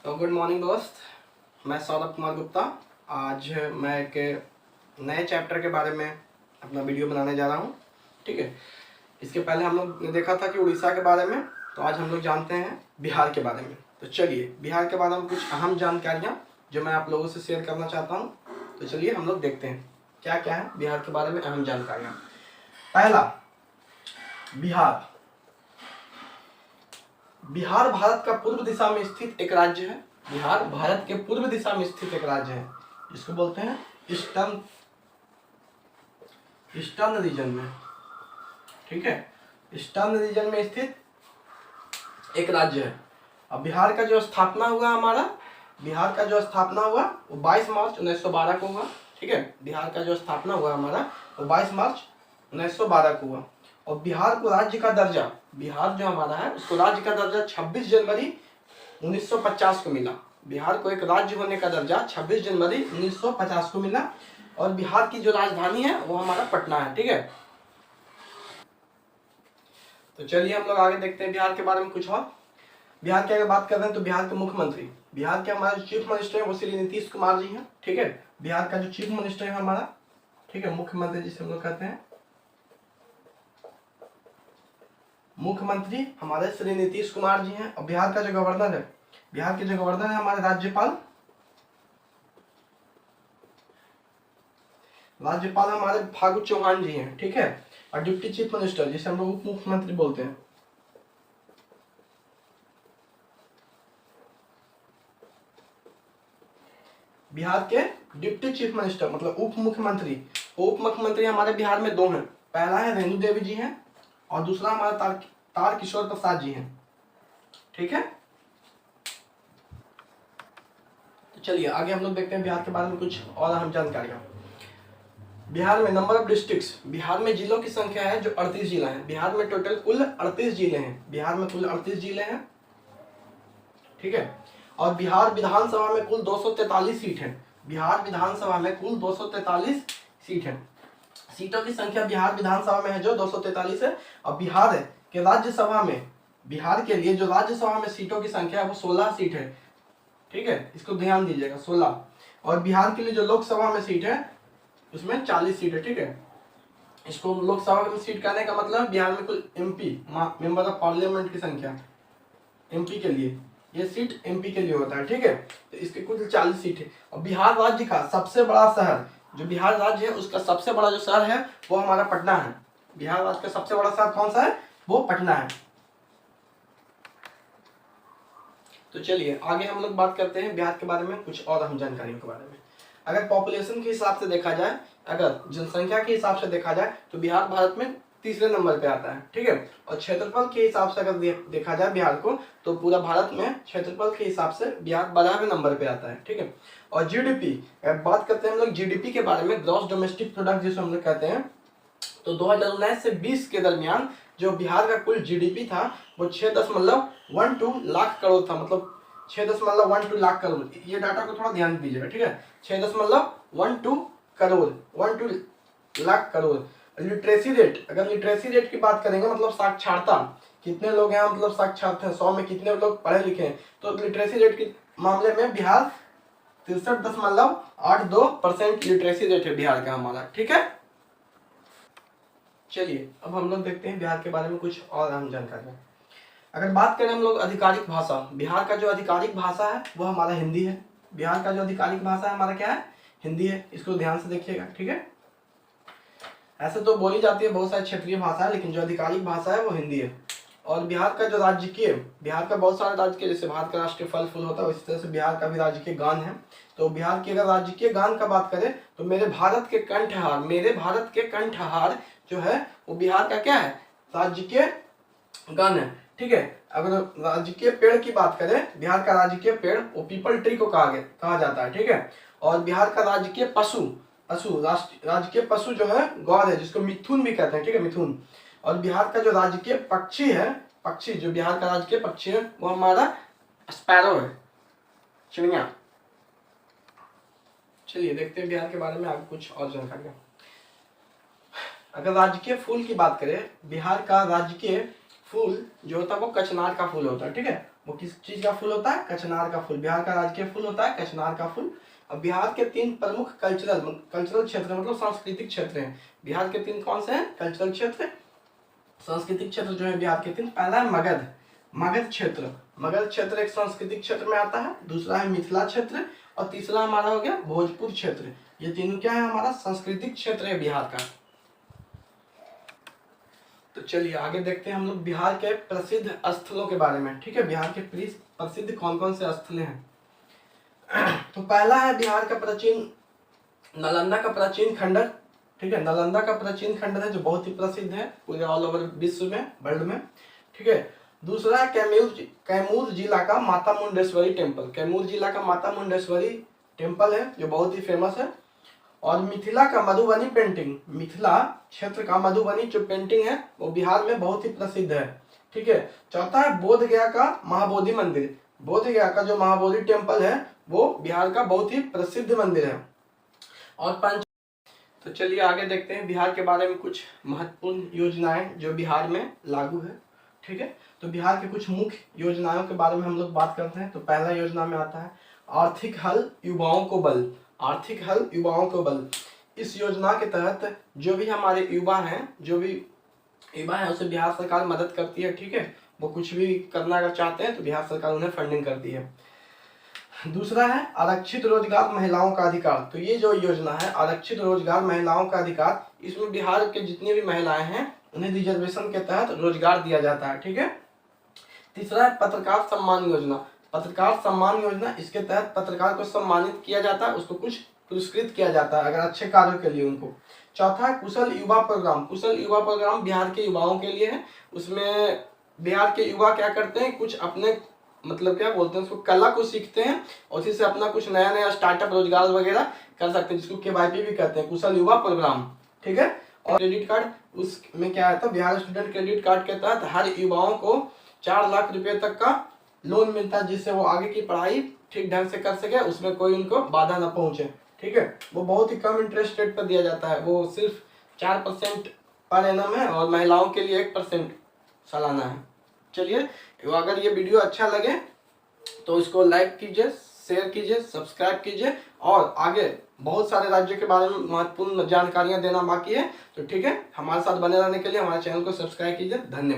तो good morning दोस्त, मैं सौरभ कुमार गुप्ता। आज मैं एक नए चैप्टर के बारे में अपना वीडियो बनाने जा रहा हूँ। ठीक है, इसके पहले हम लोग ने देखा था कि उड़ीसा के बारे में, तो आज हम लोग जानते हैं बिहार के बारे में। तो चलिए, बिहार के बारे में कुछ अहम जानकारियाँ जो मैं आप लोगों से शेयर करना चाहता हूँ। तो चलिए हम लोग देखते हैं क्या क्या है बिहार के बारे में अहम जानकारियाँ। पहला, बिहार बिहार भारत का पूर्व दिशा में स्थित एक राज्य है। बिहार भारत के पूर्व दिशा में स्थित एक राज्य है, जिसको बोलते हैं ईस्टर्न रीजन में। ठीक है, ईस्टर्न रीजन में स्थित एक राज्य है। अब बिहार का जो स्थापना हुआ वो 22 मार्च 1912 को हुआ। ठीक है, बिहार का जो स्थापना हुआ हमारा वो 22 मार्च 1912 को हुआ। और बिहार को राज्य का दर्जा, बिहार जो हमारा है उसको राज्य का दर्जा 26 जनवरी 1950 को मिला। बिहार को एक राज्य होने का दर्जा 26 जनवरी 1950 को मिला। और बिहार की जो राजधानी है वो हमारा पटना है। ठीक है, तो चलिए हम लोग आगे देखते हैं बिहार के बारे में कुछ और। बिहार की अगर बात कर रहे हैं तो बिहार के मुख्यमंत्री, बिहार के हमारे चीफ मिनिस्टर है वो श्री नीतीश कुमार जी हैं। ठीक है, बिहार का जो चीफ मिनिस्टर है हमारा, ठीक है, मुख्यमंत्री जिसे हम लोग कहते हैं, मुख्यमंत्री हमारे श्री नीतीश कुमार जी हैं। और बिहार का जो गवर्नर है, बिहार के जो गवर्नर है हमारे राज्यपाल हमारे फागू चौहान जी हैं। ठीक है, और डिप्टी चीफ मिनिस्टर जिसे हम लोग उप मुख्यमंत्री बोलते हैं, बिहार के डिप्टी चीफ मिनिस्टर मतलब उप मुख्यमंत्री हमारे बिहार में दो हैं। पहला है रेणु देवी जी हैं और दूसरा हमारा तार किशोर प्रसाद जी हैं। ठीक है, तो चलिए आगे हम लोग देखते हैं बिहार के बारे में कुछ और अहम जानकारियां। बिहार में नंबर ऑफ डिस्ट्रिक्ट्स, बिहार में जिलों की संख्या है जो 38 जिला है। बिहार में टोटल कुल 38 जिले हैं। बिहार में कुल 38 जिले हैं। ठीक है, और बिहार विधानसभा में कुल 243 सीट है। बिहार विधानसभा में कुल 243 सीट है। सीटों की संख्या बिहार विधानसभा में है जो 243 है। और बिहार के राज्यसभा में, बिहार के लिए जो राज्यसभा में सीटों की संख्या है वो 16 सीट है। ठीक है, इसको ध्यान दीजिएगा, 16। और बिहार के लिए जो लोकसभा में सीट है उसमें 40 सीट है। ठीक है, इसको लोकसभा में सीट कहने का मतलब बिहार में कुल एमपी मेंबर ऑफ पार्लियामेंट की संख्या, एमपी के लिए ये सीट एमपी के लिए होता है। ठीक है, तो इसके कुल 40 सीट है। और बिहार राज्य का सबसे बड़ा शहर, जो बिहार राज्य है उसका सबसे बड़ा जो शहर है वो हमारा पटना है। बिहार राज्य का सबसे बड़ा शहर कौन सा है? वो पटना है। तो चलिए आगे हम लोग बात करते हैं बिहार के बारे में कुछ और अहम जानकारियों के बारे में। अगर पॉपुलेशन के हिसाब से देखा जाए, अगर जनसंख्या के हिसाब से देखा जाए तो बिहार भारत में तीसरे नंबर पे आता है। ठीक है, और क्षेत्रफल के हिसाब से अगर देखा जाए बिहार को तो पूरा भारत में क्षेत्रफल के हिसाब से बिहार 12वें नंबर पे आता है। ठीक है, और जीडीपी, बात करते हैं हम लोग जीडीपी के बारे में, ग्रॉस डोमेस्टिक प्रोडक्ट जिसे हम लोग कहते हैं, तो 2019 से 20 के दरमियान जो बिहार का कुल जीडीपी था वो 6.12 लाख करोड़ था। मतलब 6.12 लाख करोड़, ये डाटा को थोड़ा ध्यान दीजिएगा। ठीक है, 6.12 करोड़, 12 लाख करोड़। लिटरेसी रेट, अगर लिटरेसी रेट की बात करेंगे मतलब साक्षरता, कितने लोग हैं मतलब साक्षर हैं, 100 में कितने लोग पढ़े लिखे हैं, तो लिटरेसी रेट के मामले में बिहार 63.82% लिटरेसी रेट है बिहार का हमारा। ठीक है, चलिए अब हम लोग देखते हैं बिहार के बारे में कुछ और अहम जानकारी। अगर बात करें हम लोग आधिकारिक भाषा, बिहार का जो आधिकारिक भाषा है वो हमारा हिंदी है। बिहार का जो आधिकारिक भाषा है हमारा क्या है? हिंदी है। इसको ध्यान से देखिएगा। ठीक है, ऐसे तो बोली जाती है बहुत सारी क्षेत्रीय भाषा है, लेकिन जो आधिकारिक भाषा है वो हिंदी है। और बिहार का जो राजकीय, बिहार का बहुत सारे राज्य के, जैसे भारत का राष्ट्रीय फल फूल होता है उसी तरह से बिहार का भी राजकीय गान है। तो बिहार की अगर राजकीय गान का बात करें तो मेरे भारत के कंठहार जो है वो बिहार का क्या है? राजकीय गान है। ठीक है, अगर राजकीय पेड़ की बात करें, बिहार का राजकीय पेड़ वो पीपल ट्री को कहा जाता है। ठीक है, और बिहार का राजकीय राजकीय पशु जो है गौर है, जिसको मिथुन भी कहते हैं। ठीक है, मिथुन। और बिहार का जो राजकीय पक्षी है, जो बिहार का राजकीय पक्षी है वो हमारा स्पैरो है, चिड़िया। चलिए देखते हैं बिहार के बारे में आगे कुछ और जानकारियां। अगर राजकीय फूल की बात करें, बिहार का राजकीय फूल जो होता है वो कचनार का फूल होता है। ठीक है, वो किस चीज का फूल होता है? कचनार का फूल। बिहार का राजकीय फूल होता है कचनार का फूल। अब बिहार के 3 प्रमुख कल्चरल क्षेत्र मतलब सांस्कृतिक क्षेत्र हैं। बिहार के 3 कौन से हैं? कल्चरल क्षेत्र, सांस्कृतिक क्षेत्र जो है बिहार के 3। पहला है मगध क्षेत्र। मगध क्षेत्र एक सांस्कृतिक क्षेत्र में आता है। दूसरा है मिथिला क्षेत्र और तीसरा हमारा हो गया भोजपुर क्षेत्र। ये तीनों क्या है? हमारा सांस्कृतिक क्षेत्र है बिहार का। तो चलिए आगे देखते हैं हम लोग बिहार के प्रसिद्ध स्थलों के बारे में। ठीक है, बिहार के प्रसिद्ध कौन कौन से स्थल हैं? तो पहला है बिहार का प्राचीन नालंदा का प्राचीन खंडर। ठीक है, नालंदा का प्राचीन खंडर है जो बहुत ही प्रसिद्ध है पूरे ऑल ओवर विश्व में, वर्ल्ड में। ठीक है, दूसरा है कैमूर जिला का माता मुंडेश्वरी टेम्पल। कैमूर जिला का माता मुंडेश्वरी टेम्पल है जो बहुत ही फेमस है। और मिथिला का मधुबनी पेंटिंग, मिथिला क्षेत्र का मधुबनी जो पेंटिंग है वो बिहार में बहुत ही प्रसिद्ध है। ठीक है, चौथा है बोध गया का महाबोधि मंदिर। बोध गया का जो महाबोधि टेम्पल है वो बिहार का बहुत ही प्रसिद्ध मंदिर है। और तो चलिए आगे देखते हैं बिहार के बारे में कुछ महत्वपूर्ण योजनाएं जो बिहार में लागू है। ठीक है, तो बिहार के कुछ मुख्य योजनाओं के बारे में हम लोग बात करते हैं। तो पहला योजना में आता है आर्थिक हल युवाओं को बल। आर्थिक हल युवाओं को बल। इस योजना के तहत जो भी हमारे युवा हैं उसे बिहार सरकार मदद करती है। ठीक है, वो कुछ भी करना अगर चाहते हैं तो बिहार सरकार उन्हें फंडिंग करती है। दूसरा है आरक्षित रोजगार महिलाओं का अधिकार। तो ये जो योजना है आरक्षित रोजगार महिलाओं का अधिकार, इसमें बिहार के जितनी भी महिलाएं हैं उन्हें रिजर्वेशन के तहत रोजगार दिया जाता है। ठीक है, तीसरा है पत्रकार सम्मान योजना। पत्रकार सम्मान योजना, इसके तहत पत्रकार को सम्मानित किया जाता है, उसको कुछ पुरस्कृत किया जाता है अगर अच्छे कार्यों के लिए उनको। चौथा है कुशल युवा प्रोग्राम। कुशल युवा प्रोग्राम बिहार के युवाओं के लिए है। उसमें बिहार के युवा क्या करते हैं, कुछ अपने मतलब क्या बोलते हैं उसको, कला को सीखते हैं और उसी से अपना कुछ नया नया स्टार्टअप रोजगार वगैरह कर सकते हैं, जिसको KYP भी कहते हैं, कुशल युवा प्रोग्राम। ठीक है, और क्रेडिट कार्ड, उसमें क्या है तो बिहार स्टूडेंट क्रेडिट कार्ड के तहत हर युवाओं को 4 लाख रुपए तक का लोन मिलता है, जिससे वो आगे की पढ़ाई ठीक ढंग से कर सके, उसमें कोई उनको बाधा न पहुंचे। ठीक है, वो बहुत ही कम इंटरेस्ट रेट पर दिया जाता है, वो सिर्फ 4% पर एनम है और महिलाओं के लिए 1% सालाना है। चलिए, अगर ये वीडियो अच्छा लगे तो इसको लाइक कीजिए, शेयर कीजिए, सब्सक्राइब कीजिए और आगे बहुत सारे राज्यों के बारे में महत्वपूर्ण जानकारियां देना बाकी है। तो ठीक है, हमारे साथ बने रहने के लिए हमारे चैनल को सब्सक्राइब कीजिए। धन्यवाद।